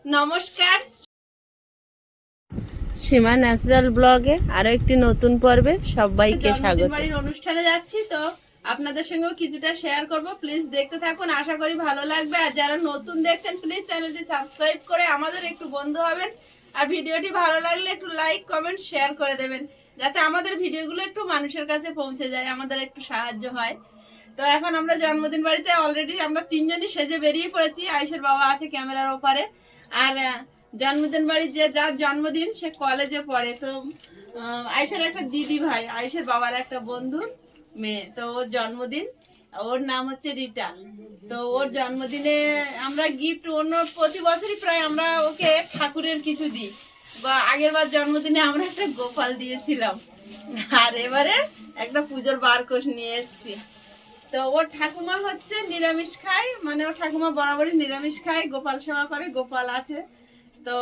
নমস্কার, সীমা ন্যাচারাল ব্লগে আরো একটি নতুন পর্বে সবাইকে স্বাগত। বাড়ির অনুষ্ঠানে যাচ্ছি, তো আপনাদের সঙ্গেও কিছুটা শেয়ার করব। প্লিজ দেখতে থাকুন, আশা করি ভালো লাগবে। আর যারা নতুন দেখছেন প্লিজ চ্যানেলটি সাবস্ক্রাইব করে আমাদের একটু বন্ধু হবেন। আর ভিডিওটি ভালো লাগলে একটু লাইক কমেন্ট শেয়ার করে দেবেন, যাতে আমাদের ভিডিওগুলো একটু মানুষের কাছে পৌঁছে যায়, আমাদের একটু সাহায্য হয়। তো এখন আমরা জন্মদিন বাড়িতে অলরেডি আমরা তিনজনই সেজে বেরিয়ে পড়েছি। আয়ুষের বাবা আছে ক্যামেরার ওপারে। আর জন্মদিন বাড়ি যার জন্মদিন সে কলেজে পড়ে। তো আয়ুষের একটা দিদি ভাই, আয়ুষের বাবার একটা বন্ধুর মেয়ে, তো ওর জন্মদিন, ওর নাম হচ্ছে রিটা। তো ওর জন্মদিনে আমরা গিফট অন্য প্রতি বছরই প্রায় আমরা ওকে ঠাকুরের কিছু দিই। আগের বার জন্মদিনে আমরা একটা গোপাল দিয়েছিলাম, আর এবারে একটা পুজোর বারকোষ নিয়ে এসেছি। তো ওর ঠাকুমা হচ্ছে নিরামিষ খায়, মানে ওর ঠাকুমা বরাবরই নিরামিষ খায়, গোপাল সেবা করে, গোপাল আছে। তো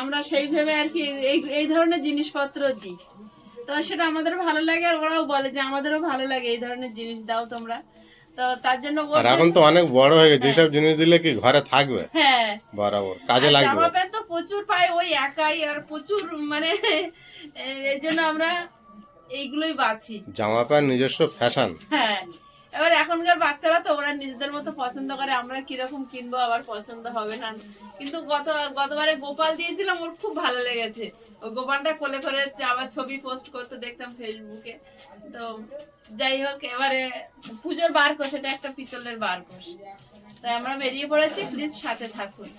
আমরা সেই ভেবে আর কি এই ধরনের জিনিসপত্র দিই। তো সেটা আমাদের ভালো লাগে, আর ওরাও বলে যে আমাদেরও ভালো লাগে এই ধরনের জিনিস দাও তোমরা। তো তার জন্য এখন তো অনেক বড় হয়ে গেছে, যেসব জিনিস দিলে কি ঘরে থাকবে? হ্যাঁ, বরাবর কাজে লাগবে। জামা প্যান্ট তো প্রচুর পাই ওই একাই, আর প্রচুর মানে এই জন্য আমরা এইগুলোই বাছি। জামা প্যান্ট নিজস্ব ফ্যাশন। হ্যাঁ, এবার এখনকার বাচ্চারা তো ওরা নিজেদের মতো পছন্দ করে, আমরা কিরকম কিনবো আবার পছন্দ হবে না। কিন্তু গতবারে গোপাল দিয়েছিলাম, ওর খুব ভালো লেগেছে। ও গোপালটা কোলে করে আবার ছবি পোস্ট করতে দেখতাম ফেসবুকে। তো যাই হোক, এবারে পুজোর বারকোষ, এটা একটা পিতলের বারকোষ। তাই আমরা বেরিয়ে পড়েছি, প্লিজ সাথে থাকুন।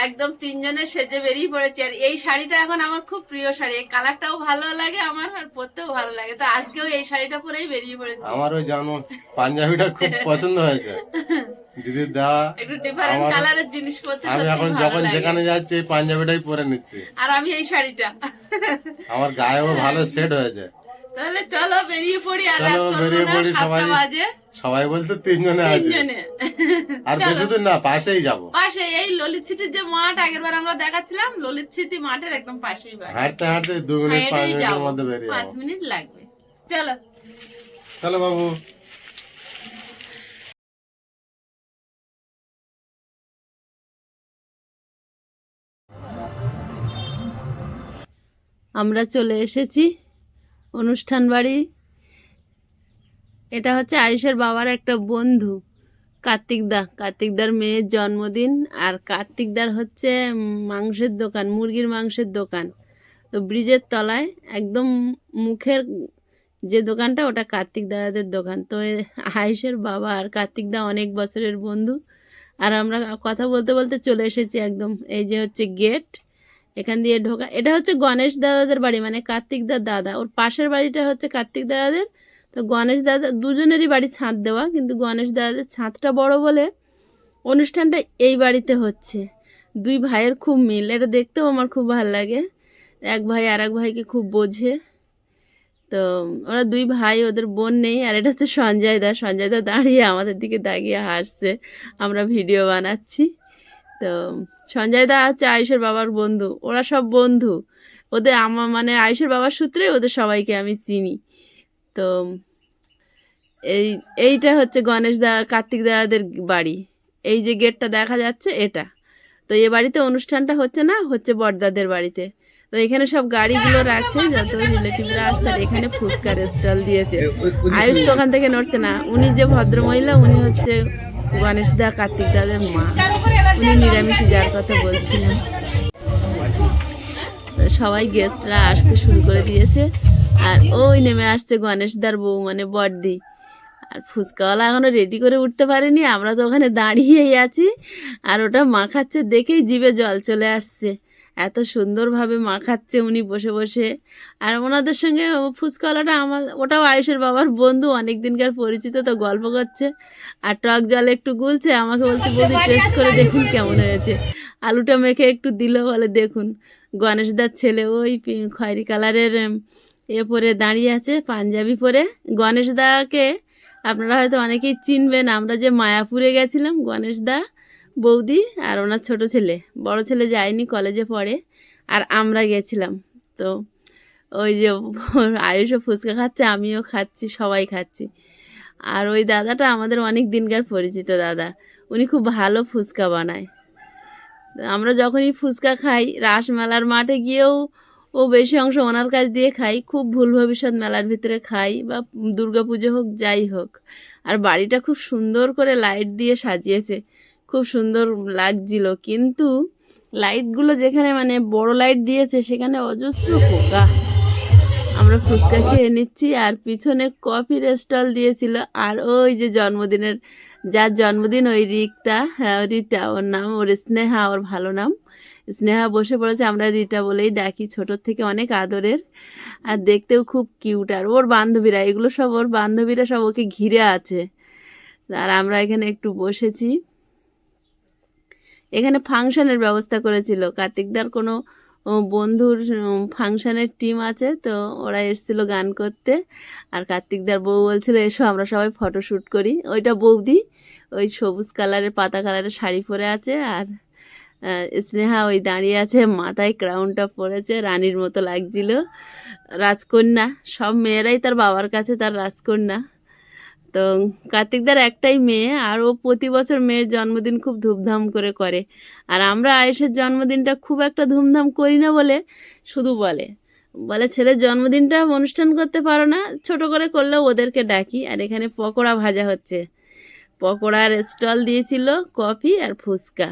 একদম তিনজনে সেজে বেরিয়ে পড়েছি। আর এই শাড়িটা এখন আমার খুব প্রিয় শাড়ি, এই কালারটাও ভালো লাগে আমার, আর পরতেও ভালো লাগে। তো আজকেও এই শাড়িটা পরেই বেরিয়ে পড়েছি। আমার ওই জানো পাঞ্জাবিটা খুব পছন্দ হয়েছে দিদির দেওয়া, একটু ডিফারেন্ট কালারের জিনিস পরতে আমি সত্যি এখন ভালো যখন লাগে। যেখানে যাচ্ছি এই পাঞ্জাবিটাই পরে নিচ্ছি, আর আমি এই শাড়িটা। আমার গায়েও ভালো সেট হয়েছে। তাহলে চলো বেরিয়ে পড়ি, আর রাত করব বেরিয়ে না, পড়ি। 7টা বাজে। সবাই বলতে তিনজনে আছে, তিনজনে। আর বেশি দূর না, পাশেই যাব। পাশে এই ললিত সিটির যে মাঠ আগেরবার আমরা দেখাচ্ছিলাম, ললিত সিটি মাঠের একদম পাশেই বাড়ি। হাঁটতে হাঁটতে 2 মিনিট 5 মিনিটের মধ্যে বেরিয়ে 5 মিনিট লাগবে। চলো চলো বাবু। আমরা চলে এসেছি অনুষ্ঠান বাড়ি। এটা হচ্ছে আয়ুষের বাবার একটা বন্ধু কার্তিকদার মেয়ের জন্মদিন। আর কার্তিকদার হচ্ছে মাংসের দোকান, মুরগির মাংসের দোকান। তো ব্রিজের তলায় একদম মুখের যে দোকানটা, ওটা কার্তিকদাদের দোকান। তো আয়ুষের বাবা আর কার্তিকদা অনেক বছরের বন্ধু। আর আমরা কথা বলতে বলতে চলে এসেছি একদম, এই যে হচ্ছে গেট, এখান দিয়ে ঢোকা। এটা হচ্ছে গণেশ দাদাদের বাড়ি, মানে কার্তিকদার দাদা, ওর পাশের বাড়িটা হচ্ছে কার্তিক দাদাদের। তো গণেশ দাদা দুজনেরই বাড়ি ছাদ দেওয়া, কিন্তু গণেশ দাদাদের ছাদটা বড় বলে অনুষ্ঠানটা এই বাড়িতে হচ্ছে। দুই ভাইয়ের খুব মিল, এটা দেখতেও আমার খুব ভালো লাগে। এক ভাই আর এক ভাইকে খুব বোঝে। তো ওরা দুই ভাই, ওদের বোন নেই। আর এটা হচ্ছে সঞ্জয় দা দাঁড়িয়ে আমাদের দিকে দাঁড়িয়ে হাসছে, আমরা ভিডিও বানাচ্ছি। তো সঞ্জয় দা হচ্ছে আয়ুষের বাবার বন্ধু, ওরা সব বন্ধু। ওদের আমার মানে আয়ুষের বাবার সূত্রে ওদের সবাইকে আমি চিনি। তো এইটা হচ্ছে কার্তিক দাদাদের বাড়ি। এই যে গেটটা দেখা যাচ্ছে এটা। তো এ বাড়িতে অনুষ্ঠানটা হচ্ছে না, হচ্ছে বড়দাদের বাড়িতে। তো এখানে সব গাড়িগুলো রাখছে, যত রিলেটিভরা আসছে। আর এখানে ফুচকার স্টল দিয়েছে। আয়ুষ তো ওখান থেকে নড়ছে না। উনি যে ভদ্রমহিলা, উনি হচ্ছে গণেশ দা কার্তিক দাদের মা, উনি নিরামিষে যার কথা বলছিলেন। সবাই গেস্টরা আসতে শুরু করে দিয়েছে। আর ওই নেমে আসছে গণেশদার বউ, মানে বড়দি। আর ফুচকাওয়ালা এখনো রেডি করে উঠতে পারেনি, আমরা তো ওখানে দাঁড়িয়েই আছি। আর ওটা মাখাচ্ছে দেখেই জিভে জল চলে আসছে, এত সুন্দরভাবে মাখাচ্ছে উনি বসে বসে। আর ওনাদের সঙ্গে ফুচকাওয়ালাটা ওটাও আয়ুষের বাবার বন্ধু, অনেক দিনকার পরিচিত। তো গল্প করছে আর টক জল একটু গুলছে, আমাকে বলছে বৌদি টেস্ট করে দেখুন কেমন হয়েছে। আলুটা মেখে একটু দিল, বলে দেখুন। গণেশদার ছেলে ওই খয়েরি কালারের পরে দাঁড়িয়ে আছে, পাঞ্জাবি পরে। গণেশদাকে আপনারা হয়তো অনেকেই চিনবেন, আমরা যে মায়াপুরে গেছিলাম, গণেশদা, বৌদি আর ওনার ছোট ছেলে, বড় ছেলে যায়নি, কলেজে পড়ে, আর আমরা গেছিলাম। তো ওই যে আয়ুষও ফুচকা খাচ্ছে, আমিও খাচ্ছি, সবাই খাচ্ছি। আর ওই দাদাটা আমাদের অনেক দিনকার পরিচিত দাদা, উনি খুব ভালো ফুচকা বানায়। আমরা যখনই ফুচকা খাই রাসমেলার মাঠে গিয়েও ও বেশি অংশ ওনার কাছ দিয়ে খাই, খুব ভুল ভবিষ্যৎ মেলার ভিতরে খাই বা দুর্গা পুজো হোক যাই হোক। আর বাড়িটা খুব সুন্দর করে লাইট দিয়ে সাজিয়েছে, খুব সুন্দর লাগছিল, কিন্তু লাইটগুলো যেখানে মানে বড় লাইট দিয়েছে সেখানে অজস্র পোকা। আমরা ফুচকা খেয়ে নিচ্ছি আর পিছনে কফির স্টল দিয়েছিল। আর ওই যে জন্মদিনের যার জন্মদিন ওই রিক্তা, হ্যাঁ রিতা ওর নাম, ওর স্নেহা ওর ভালো নাম, স্নেহা বসে পড়েছে, আমরা রিতা বলেই ডাকি, ছোটোর থেকে অনেক আদরের আর দেখতেও খুব কিউট। আর ওর বান্ধবীরা, এগুলো সব ওর বান্ধবীরা সব ওকে ঘিরে আছে। আর আমরা এখানে একটু বসেছি। এখানে ফাংশনের ব্যবস্থা করেছিল, কার্তিকদার কোনো বন্ধুর ফাংশনের টিম আছে, তো ওরা এসেছিল গান করতে। আর কার্তিকদার বউ বলছিল এসো আমরা সবাই ফটোশ্যুট করি। ওইটা বৌদি, ওই সবুজ কালারের পাতা কালারের শাড়ি পরে আছে, আর স্নেহা ওই দাঁড়িয়ে আছে, মাথায় ক্রাউনটা পরেছে, রানীর মতো লাগছিল, রাজকন্যা। সব মেয়েরাই তার বাবার কাছে তার রাজকন্যা। তো কার্তিকদার একটাই মেয়ে, আর ও প্রতি বছর মেয়ের জন্মদিন খুব ধুমধাম করে করে। আর আমরা আয়েশের জন্মদিনটা খুব একটা ধুমধাম করি না বলে শুধু বলে ছেলের জন্মদিনটা অনুষ্ঠান করতে পারো না, ছোট করে করলেও ওদেরকে ডাকি। আর এখানে পকোড়া ভাজা হচ্ছে, পকোড়ার স্টল দিয়েছিল, কফি আর ফুচকা।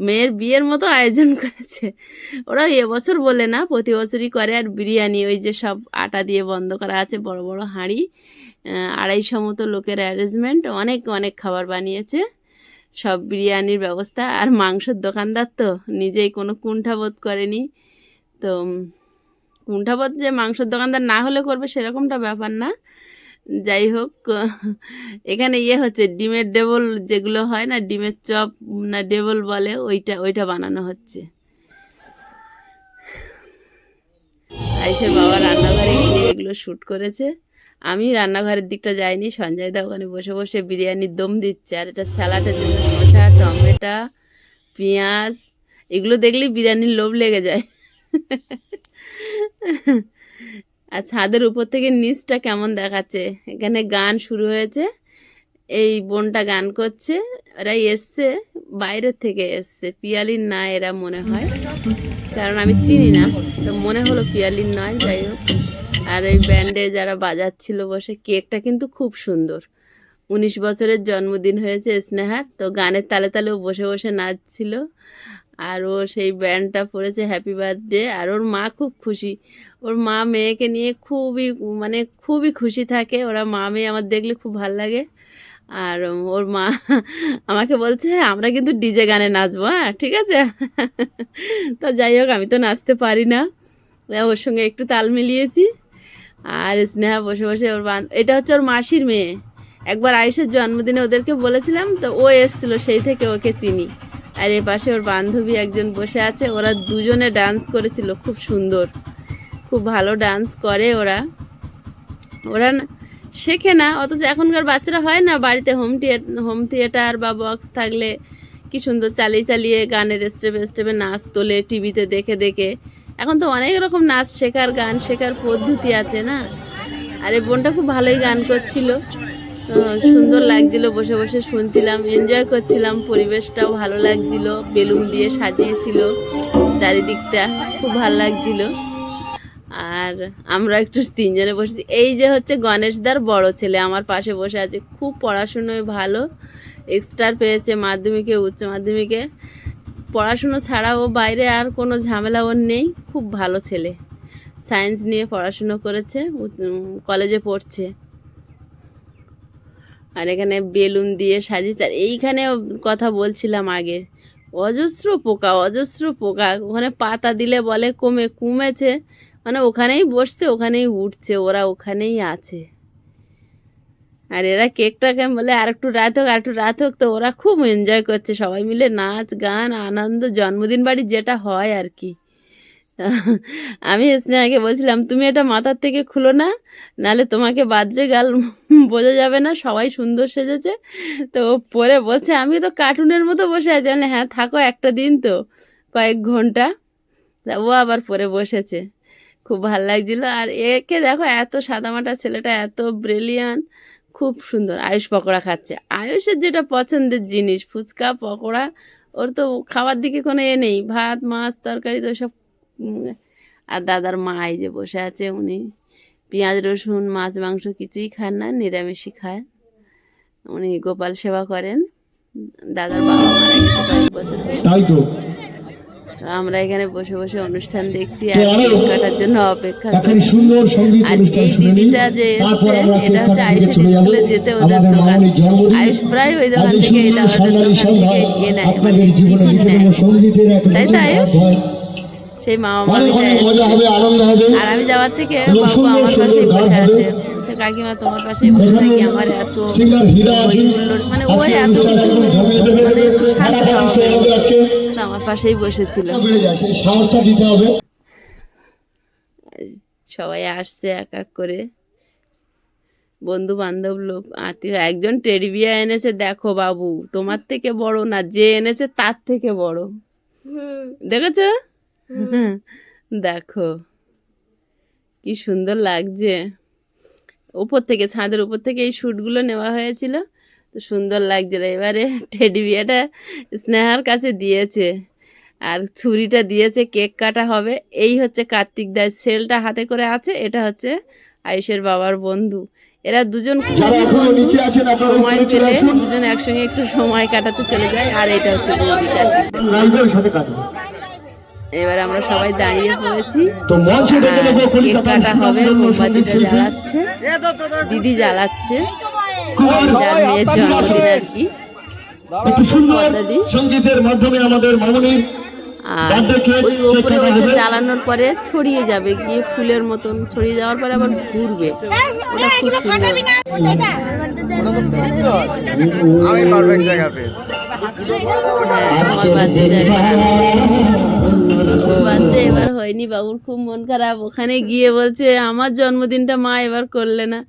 মেয়ের বিয়ের মতো আয়োজন করেছে ওরা, এবছর বলে না প্রতি বছরই করে। আর বিরিয়ানি, ওই যে সব আটা দিয়ে বন্ধ করা আছে বড় বড় হাঁড়ি, 250 মতো লোকের অ্যারেঞ্জমেন্ট, অনেক অনেক খাবার বানিয়েছে, সব বিরিয়ানির ব্যবস্থা। আর মাংসের দোকানদার তো নিজেই কোনো কুণ্ঠাবোধ করেনি। তো কুণ্ঠাবোধ যে মাংসের দোকানদার না হলে করবে সেরকমটা ব্যাপার না। যাই হোক, এখানে হচ্ছে ডিমের ডেবল, যেগুলো হয় না ডিমের চপ না ডেবল বলে, ওইটা বানানো হচ্ছে। আয়েশের বাবা রান্নাঘরে গিয়ে এগুলো শ্যুট করেছে, আমি রান্নাঘরের দিকটা যাইনি। সঞ্জয় দা ওখানে বসে বসে বিরিয়ানির দম দিচ্ছে। আর এটা স্যালাডের জন্য শসা, টমেটো, পেঁয়াজ, এগুলো দেখলেই বিরিয়ানির লোভ লেগে যায়। আর ছাদের উপর থেকে নিচটা কেমন দেখাচ্ছে। এখানে গান শুরু হয়েছে, এই বোনটা গান করছে, এরা এসছে বাইরের থেকে এসছে, পিয়ালির না এরা মনে হয়, কারণ আমি চিনি না, তো মনে হলো পিয়ালির নয়। যাই হোক, আর এই ব্যান্ডে যারা বাজাচ্ছিল বসে, কেকটা কিন্তু খুব সুন্দর, 19 বছরের জন্মদিন হয়েছে স্নেহার, তো গানের তালে তালেও বসে বসে নাচছিল। আর ও সেই ব্যান্ডটা পড়েছে হ্যাপি বার্থডে। আর ওর মা খুব খুশি, ওর মা মেয়েকে নিয়ে খুবই খুশি থাকে। ওরা মা মেয়ে আমার দেখলে খুব ভাল লাগে। আর ওর মা আমাকে বলছে আমরা কিন্তু ডিজে গানে নাচবো, হ্যাঁ ঠিক আছে। তো যাই হোক, আমি তো নাচতে পারি না, ওর সঙ্গে একটু তাল মিলিয়েছি। আর স্নেহা বসে বসে এটা হচ্ছে ওর মাসির মেয়ে, একবার আয়েশের জন্মদিনে ওদেরকে বলেছিলাম, তো ও এসেছিলো, সেই থেকে ওকে চিনি। আর এ পাশে ওর বান্ধবী একজন বসে আছে, ওরা দুজনে ডান্স করেছিল, খুব সুন্দর, খুব ভালো ডান্স করে ওরা। শেখে না, অথচ এখনকার বাচ্চারা হয় না বাড়িতে হোম থিয়েটার বা বক্স থাকলে কি সুন্দর চালিয়ে চালিয়ে গানের স্টেপে নাচ তোলে টিভিতে দেখে দেখে। এখন তো অনেক রকম নাচ শেখার, গান শেখার পদ্ধতি আছে না। আর এই বোনটা খুব ভালোই গান করছিল, সুন্দর লাগছিল, বসে বসে শুনছিলাম, এনজয় করছিলাম, পরিবেশটাও ভালো লাগছিল, বেলুন দিয়ে সাজিয়েছিল চারিদিকটা, খুব ভালো লাগছিল। আর আমরা একটু তিনজনে বসেছি। এই যে হচ্ছে গণেশদার বড় ছেলে আমার পাশে বসে আছে, খুব পড়াশুনোয় ভালো, এক্সট্রার পেয়েছে মাধ্যমিকে, উচ্চ মাধ্যমিকে। পড়াশুনো ছাড়া ও বাইরে আর কোনো ঝামেলা ওর নেই, খুব ভালো ছেলে, সায়েন্স নিয়ে পড়াশুনো করেছে, কলেজে পড়ছে। আর এখানে বেলুন দিয়ে সাজিয়েছে। আর এইখানে কথা বলছিলাম আগে, অজস্র পোকা, ওখানে পাতা দিলে বলে কমেছে, মানে ওখানেই বসছে, ওখানেই উঠছে, ওরা ওখানেই আছে। আর এরা কেকটাকে বলে আর একটু রাত হোক, তো ওরা খুব এনজয় করছে, সবাই মিলে নাচ গান আনন্দ, জন্মদিন বাড়ি যেটা হয় আর কি। আমি স্নেহাকে বলছিলাম তুমি এটা মাথার থেকে খুলো না, নাহলে তোমাকে বার্থডে গার্ল বোঝা যাবে না, সবাই সুন্দর সেজেছে। তো পরে বলছে আমি তো কার্টুনের মতো বসে আছি। হ্যাঁ থাকো একটা দিন, তো কয়েক ঘন্টা। ও আবার পরে বসেছে, খুব ভাল লাগছিল। আর একে দেখো, এত সাদামাটা ছেলেটা, এত ব্রিলিয়ান্ট, খুব সুন্দর। আয়ুষ পকোড়া খাচ্ছে, আয়ুষের যেটা পছন্দের জিনিস ফুচকা পকোড়া, ও ওর তো খাওয়ার দিকে কোনো এ নেই, ভাত মাছ তরকারি তো সব। আর দাদার মা এই যে বসে আছে, উনি পেঁয়াজ রসুন মাছ মাংস কিছুই খান না, নিরামিষই খায়। উনি গোপাল সেবা করেন। দাদার বাবা মারা গেছে কয়েক বছর হয়েছে। তাই তো আমরা এখানে বসে বসে অনুষ্ঠান দেখছি তো আর আরো কেক কাটার জন্য অপেক্ষা একখানি করছি। সুন্দর সঙ্গীত আর অনুষ্ঠান এই শুনে নিই, দিদিটা যে তারপর এসছে, আমরা এটা কেক হচ্ছে কাটার দিকে আয়ুষের চলে যাব। স্কুলে যেতে ওদের আমাদের দোকান। মামনির জন্মদিন। আয়ুষ প্রায় ওই দোকান আজ এই থেকে এটা সুন্দর ওদের সন্ধ্যার দোকান থেকে সন্ধ্যায় এ নেয়, মানে আপনাদের জীবনে টিফিন যদি নেয়, কোনো সঙ্গীতের এক তাই তো নতুন আয়ুষ? ভাব হয়, সেই মামা অনেক মামিটা অনেক মজা এসছে। হবে, আনন্দ হবে আর আমি যাওয়ার থেকে এবং বাবু সুন্দর আমার সুন্দর পাশেই গান বসে হবে। আছে, বলছে কাকিমা তোমার পাশেই বসে এখানে থাকি, আমার এত সিঙ্গার হীরা হই আছে, হুল্লোড়, মানে ওই আজকে এত অনুষ্ঠান কিছু একদম জমিয়ে দেবে, মানে একটু শান্ত ফাটাফাটি স্বভাবের হবে মতো। আজকে। তো আমার পাশেই বসেছিল। বেড়ে যায়, সেই সাহসটা দিতে হবে। সবাই আসছে এক এক করে, বন্ধু বান্ধব লোক আত্মীয়। একজন টেডি বিয়ার এনেছে, দেখো বাবু তোমার থেকে বড় না, যে এনেছে তার থেকে বড়, দেখেছো? দেখো কি সুন্দর লাগছে। উপর থেকে, ছাদের উপর থেকে এই শ্যুটগুলো নেওয়া হয়েছিল, তো সুন্দর লাগছিল। এবারে টেডি বিয়ারটা স্নেহার কাছে দিয়েছে, আর ছুরিটা দিয়েছে, কেক কাটা হবে। এই হচ্ছে কার্তিক দাস, সেলটা হাতে করে আছে, এটা হচ্ছে আয়ুষের বাবার বন্ধু। এরা দুজন যারা খুবই এখনো বন্ধু, নিচে আছেন আপনারা সময় উপরে চলে পেলে আসুন, দুজন একসঙ্গে একটু সময় কাটাতে চলে যায়। আর এটা হচ্ছে বৌদি কার্তিক দাস। লাইভের সাথে কাটবে। এবার আমরা সবাই দাঁড়িয়ে পড়েছি, তো মঞ্চে ডেকে আর নেবো কেক কলকাতার কাটা হবে। সুনামধন্য সঙ্গীত মোমবাতিটা শিল্পী জ্বালাচ্ছে দিদি, জ্বালাচ্ছে, কুমার যার মেয়ের জন্মদিন আর কি। একটু সুন্দর পদ্মাদি। সঙ্গীতের মাধ্যমে আমাদের মামনির আর বার্থডে কেক ওই কেক ওপরে কাটা ওইটা হবে। জ্বালানোর পরে ছড়িয়ে যাবে, গিয়ে ফুলের মতন ছড়িয়ে যাওয়ার পরে আবার ঘুরবে, ওটা খুব সুন্দর। আমি পারফেক্ট জায়গা পেয়েছি। হ্যাঁ, আমার বার্থডে জায়গা বার্থডে এবার হয়নি, বাবুর খুব মন খারাপ। ওখানে গিয়ে বলছে আমার জন্মদিনটা মা এবার করলে না।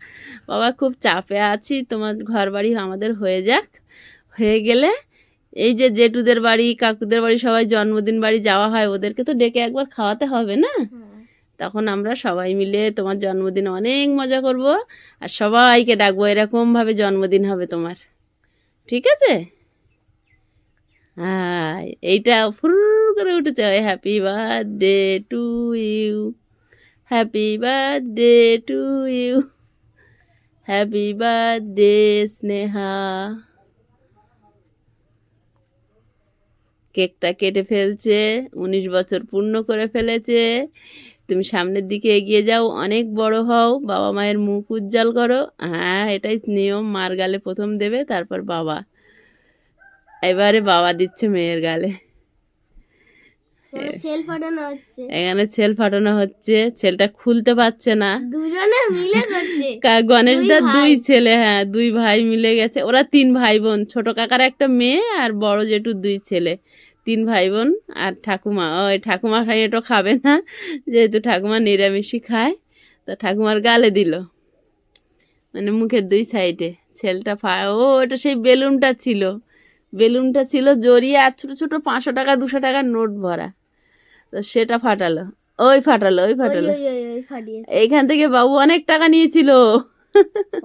বাবা খুব চাপে আছি, তোমার ঘর বাড়ি আমাদের হয়ে যাক, হয়ে গেলে এই যে জেঠুদের বাড়ি কাকুদের বাড়ি সবাই জন্মদিন বাড়ি যাওয়া হয়, ওদেরকে তো ডেকে একবার খাওয়াতে হবে না? তখন আমরা সবাই মিলে তোমার জন্মদিনে অনেক মজা করব, আর সবাইকে ডাকবো, এরকমভাবে জন্মদিন হবে তোমার, ঠিক আছে? হ্যাঁ, এইটা ফুর করে উঠেছে, happy birthday to you, happy birthday to you, happy birthday Sneha. কেকটা কেটে ফেলছে, 19 বছর পূর্ণ করে ফেলেছে। তুমি সামনের দিকে এগিয়ে যাও, অনেক বড় হও, বাবা মায়ের মুখ উজ্জ্বল করো। হ্যাঁ, এটাই নিয়ম, মার গালে প্রথম দেবে, তারপর বাবা। এবারে বাবা দিচ্ছে মেয়ের গালে। সেল ফাটানো হচ্ছে, এখানে সেল ফাটানো হচ্ছে, সেলটা খুলতে পারছে না। দুজনে মিলে করছে। গণেশদার দুই ভাই। 2 ছেলে, হ্যাঁ 2 ভাই মিলে গেছে, ওরা 3 ভাই বোন, ছোট কাকার একটা মেয়ে আর বড় জেঠুর 2 ছেলে, 3 ভাই বোন। আর ঠাকুমা, ওই ঠাকুমা এটা খাবে না, যেহেতু ঠাকুমা নিরামিষই খায়, তো ঠাকুমার গালে দিল, মানে মুখের 2 সাইডে। ছেলটা ও ওটা সেই বেলুনটা ছিল, বেলুনটা ছিল জড়িয়ে, আর ছোটো ছোটো 500 টাকা 200 টাকার নোট ভরা, তো সেটা ফাটালো, ওই ফাটালো, ওই ফাটালো। ওই ফাটিয়েছে। এইখান থেকে বাবু অনেক টাকা নিয়েছিল,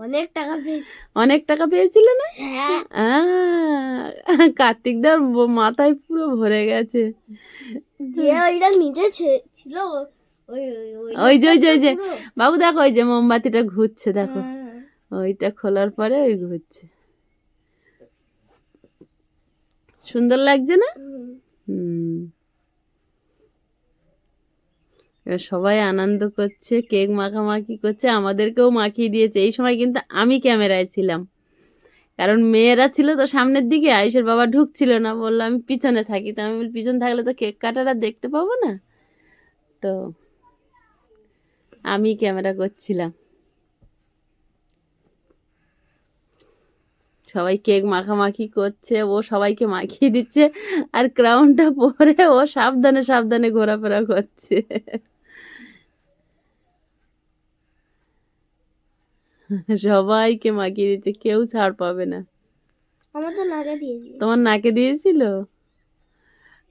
অনেক টাকা পেয়েছে। অনেক টাকা পেয়েছিল না? হ্যাঁ, কার্তিকদার মাথায় পুরো ভরে গেছে। যে ওইটা নিচে ছিল, ওই ওই যে ওই যে ওই যে পুরো। বাবু দেখো, ওই যে মোমবাতিটা ঘুরছে, দেখো হ্যাঁ। ওইটা খোলার পরে ওই ঘুরছে, সুন্দর লাগছে না? হুম। এবার সবাই আনন্দ করছে, কেক মাখামাখি করছে, আমাদেরকেও মাখিয়ে দিয়েছে। এই সময় কিন্তু আমি ক্যামেরায় ছিলাম, কারণ মেয়েরা ছিল তো সামনের দিকে, আয়ুষের বাবা ঢুকছিল না, বললো আমি পিছনে থাকি, তো আমি বলি পিছনে থাকলে তো কেক কাটারা দেখতে পাবো না, তো আমি ক্যামেরা করছিলাম। সবাই কেক মাখামাখি করছে, ও সবাইকে মাখিয়ে দিচ্ছে, আর ক্রাউনটা পরে ও সাবধানে সাবধানে ঘোরাফেরা করছে। সবাইকে মাখিয়ে দিচ্ছে, কেউ ছাড় পাবে না। আমার তো নাকে দিয়েছে। তোমার নাকে দিয়েছিল,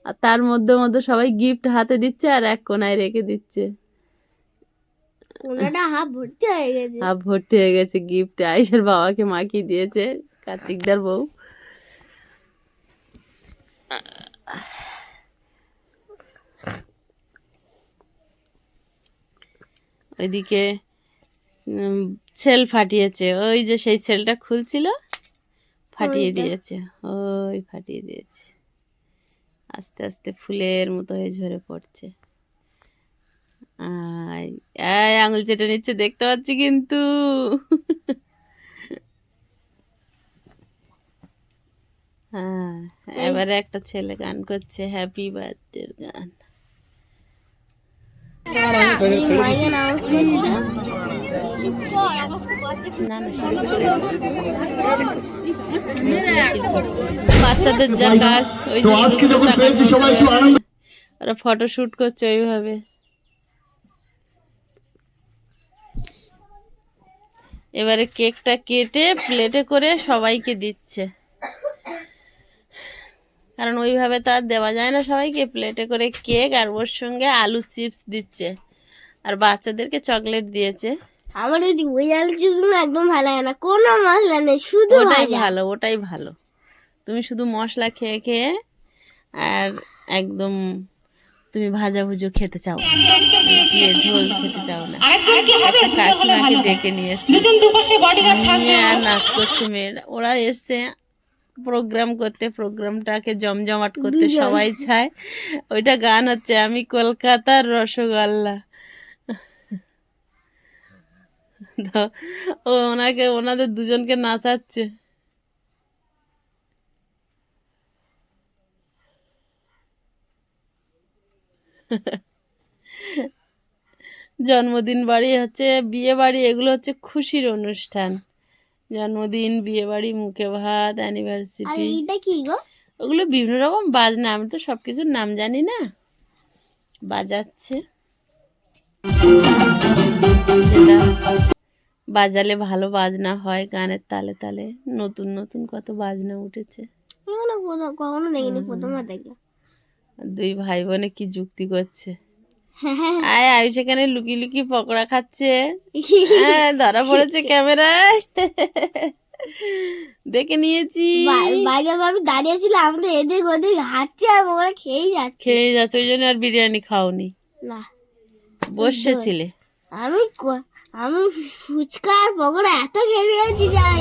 আর তার মধ্যে মধ্যে সবাই গিফট হাতে দিচ্ছে, আর এক কোনায় রেখে দিচ্ছে। ওনাটা হাফ ভর্তি হয়ে গেছে। হাফ ভর্তি হয়ে গেছে গিফট। আয়েশের বাবাকে মাখিয়ে দিয়েছে কার্তিকদার বউ। ওইদিকে সেল ফাটিয়েছে, ওই যে সেই সেলটা খুলছিল ফাটিয়ে ওইটা? দিয়েছে, ওই ফাটিয়ে দিয়েছে, আস্তে আস্তে ফুলের মতো হয়ে ঝরে পড়ছে। এই আঙুল চেটে নিচ্ছে দেখতে পাচ্ছি কিন্তু। হ্যাঁ, এবারে একটা ছেলে গান করছে হ্যাপি বার্থডে গান। মাইকে নামাজ পড়ছিল। না না, বাচ্চাদের যা কাজ ওই তো আজকে যখন পেয়েছি সবাই একটু আনন্দ ওরা ফটো শুট করছে ওইভাবে। এবারে কেকটা কেটে প্লেটে করে সবাইকে দিচ্ছে, কারণ ওইভাবে তো আর দেওয়া যায় না সবাইকে। প্লেটে করে কেক আর ওর সঙ্গে আলু চিপস দিচ্ছে, আর বাচ্চাদেরকে চকলেট দিয়েছে। আমার ওই আলু চিপসগুলো একদম ভালো লাগে না, কোনো মশলা নেই, শুধু ওটাই ভাজা। ভালো, ওটাই ভালো। তুমি শুধু মশলা খেয়ে খেয়ে আর একদম তুমি ভাজা ভুজো খেতে চাও, দিয়ে ঝোল খেতে চাও না। একটা কাকিমাকে ডেকে নিয়েছে, নিয়ে আর নাচ করছে মেয়েরা। ওরা এসছে প্রোগ্রাম করতে, প্রোগ্রামটাকে জমজমাট করতে দুজন। সবাই চায়। ওইটা গান হচ্ছে আমি কলকাতার রসগোল্লা। তো ও ওনাদের দুজনকে নাচাচ্ছে। জন্মদিন বাড়ি হচ্ছে, বিয়ে বাড়ি, এগুলো হচ্ছে খুশির অনুষ্ঠান। জন্মদিন, বিয়ে বাড়ি, মুখে ভাত, আর অ্যানিভার্সারি, এইটা কি গো? ওগুলো বিভিন্ন রকম বাজনা, আমি তো সবকিছুর নাম জানি না। বাজাচ্ছে, যেটা বাজালে ভালো বাজনা হয়, গানের তালে তালে নতুন নতুন কত বাজনা উঠেছে। কখনো দেখিনি, প্রথমবার দেখলাম। দুই ভাই বোনে কি যুক্তি করছে। আয় আয়ুষ এখানে লুকিয়ে লুকিয়ে পকোড়া খাচ্ছে। হ্যাঁ, ধরা পড়েছে ক্যামেরায়, দেখে নিয়েছি। বাইরে ভাবি দাঁড়িয়ে ছিল, আমি তো এদিক ওদিক হাঁটছি আর ওরা খেয়েই যাচ্ছে। খেয়ে যাচ্ছে, ওই জন্য আর বিরিয়ানি খাওনি, না, বসেছিলে। আমি ফুচকা আর পকোড়া এত খেয়ে নিয়েছি যাই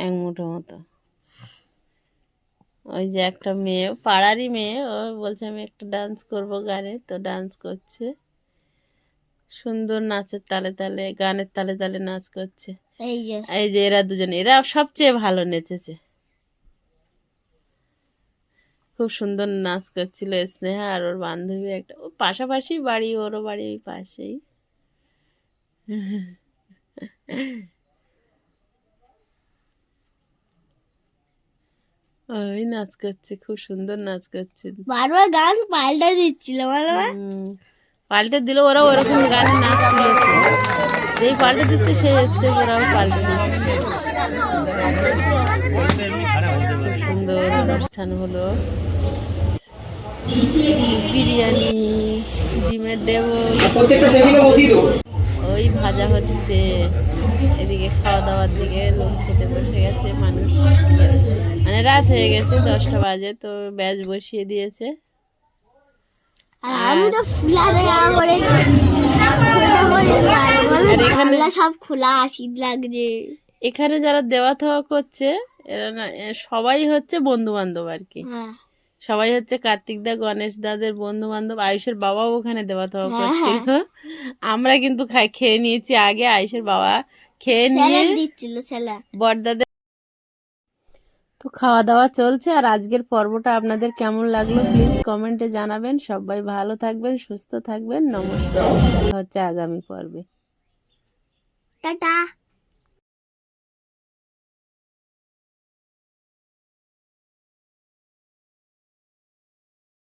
এক মুঠো মতো। ওই যে একটা মেয়ে, পাড়ারই মেয়ে, ও বলছে আমি একটা ডান্স করব গানে, তো ডান্স করছে সুন্দর, নাচের তালে তালে, গানের তালে তালে নাচ করছে। এই যে এরা দুজন, এরা সবচেয়ে ভালো নেচেছে, খুব সুন্দর নাচ করছিল স্নেহা আর ওর বান্ধবী একটা, ও পাশাপাশি বাড়ি, ওরও বাড়ি ওই পাশেই। ওই নাচ করছে, খুব সুন্দর নাচ করছে। বারবার গান পাল্টা দিচ্ছিল, পাল্টে দিল, ওরা ওরকম গানে নাচ তুলেছে, যেই পাল্টে দিচ্ছে সেই স্টেপ ওরাও পাল্টে দিচ্ছে। খুব সুন্দর অনুষ্ঠান হলো। বিরিয়ানি, ডিমের ডেবল, ওই ভাজা হচ্ছে, এদিকে খাওয়া দাওয়ার দিকে লোক খেতে বসে গেছে মানুষ, মানে রাত হয়ে গেছে, 10টা বাজে, তো ব্যাচ বসিয়ে দিয়েছে। আর আমি তো ফুলারে এখানে সব খোলা, শীত লাগছে। এখানে যারা দেওয়া থাওয়া করছে এরা না, সবাই হচ্ছে বন্ধু বান্ধব আর কি, সবাই হচ্ছে কার্তিক দা, গণেশ দাদের বন্ধু বান্ধব। আয়ুষের বাবাও ওখানে দেওয়া থাওয়া করছিল, আমরা কিন্তু খেয়ে নিয়েছি আগে। আয়ুষের বাবা খেয়ে নিয়ে দিচ্ছিল বড়দাদের। তো খাওয়া দাওয়া চলছে, আর আজকের পর্বটা আপনাদের কেমন লাগলো প্লিজ কমেন্টে জানাবেন। সবাই ভালো থাকবেন, সুস্থ থাকবেন, নমস্কার, দেখা হচ্ছে আগামী পর্বে। টাটা।